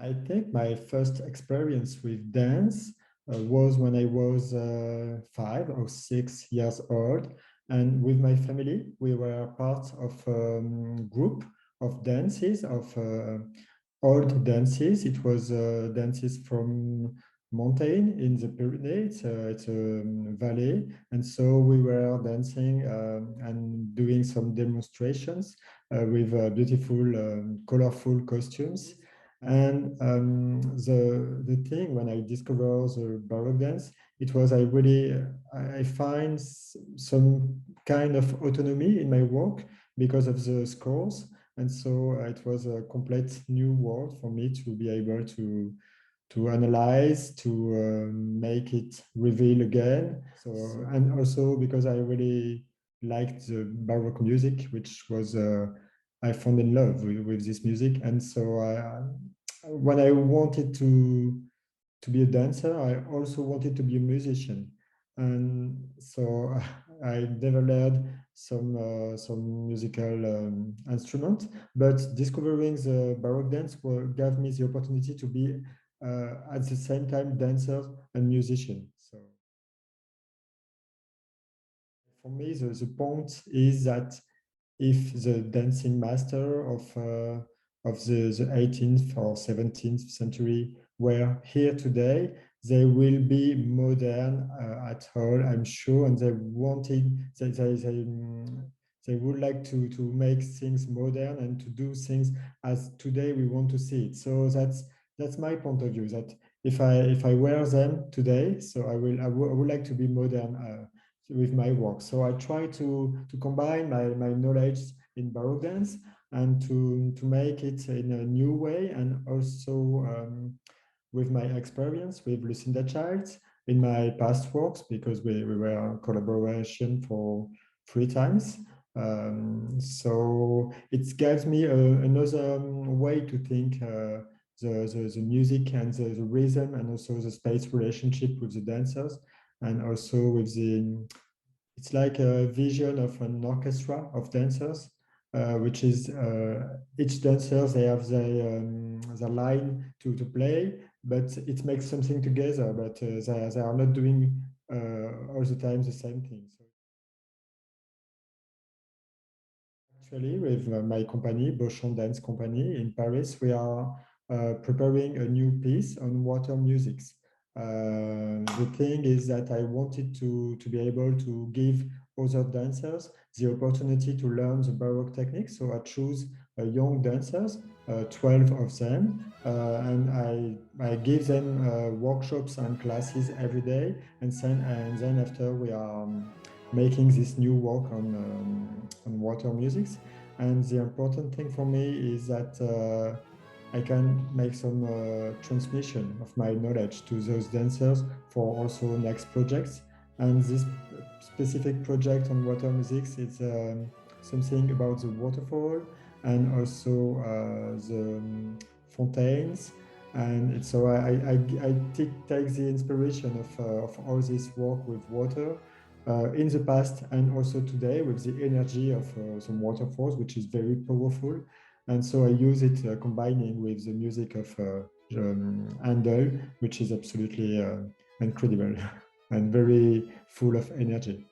I think my first experience with dance was when I was 5 or 6 years old. And with my family, we were part of a group of dances, of old dances. It was dances from mountain in the Pyrenees. It's a valley. And so we were dancing and doing some demonstrations with beautiful, colorful costumes. And the thing when I discovered the Baroque dance, it was I really I find some kind of autonomy in my work because of the scores, and so it was a complete new world for me to be able to analyze, to make it reveal again. So and also because I really liked the Baroque music, which was I fell in love with this music, and so when I wanted to be a dancer, I also wanted to be a musician, and so I developed some musical instrument. But discovering the Baroque dance gave me the opportunity to be at the same time dancer and musician. So for me, the point is that if the dancing master of the 18th or 17th century were here today, they will be modern at all, I'm sure, and they would like to make things modern and to do things as today we want to see it. So that's my point of view. That if I wear them today, so I would like to be modern. With my work. So I try to combine my knowledge in Baroque dance and to make it in a new way, and also with my experience with Lucinda Childs in my past works, because we were in collaboration for 3 times. So it gives me another way to think the music and the rhythm, and also the space relationship with the dancers, and also with the it's like a vision of an orchestra of dancers, which is each dancer they have their line to play, but it makes something together. But they are not doing all the time the same thing. So actually, with my company, Beauchamp Dance Company in Paris, we are preparing a new piece on water musics. The thing is that I wanted to be able to give other dancers the opportunity to learn the Baroque techniques. So I choose young dancers, 12 of them, and I give them workshops and classes every day. And then after we are making this new work on water musics. And the important thing for me is that I can make some transmission of my knowledge to those dancers for also next projects. And this specific project on water musics, it's something about the waterfall and also the fontaines. And so I take the inspiration of all this work with water in the past and also today with the energy of some waterfalls, which is very powerful. And so I use it combining with the music of Handel, which is absolutely incredible and very full of energy.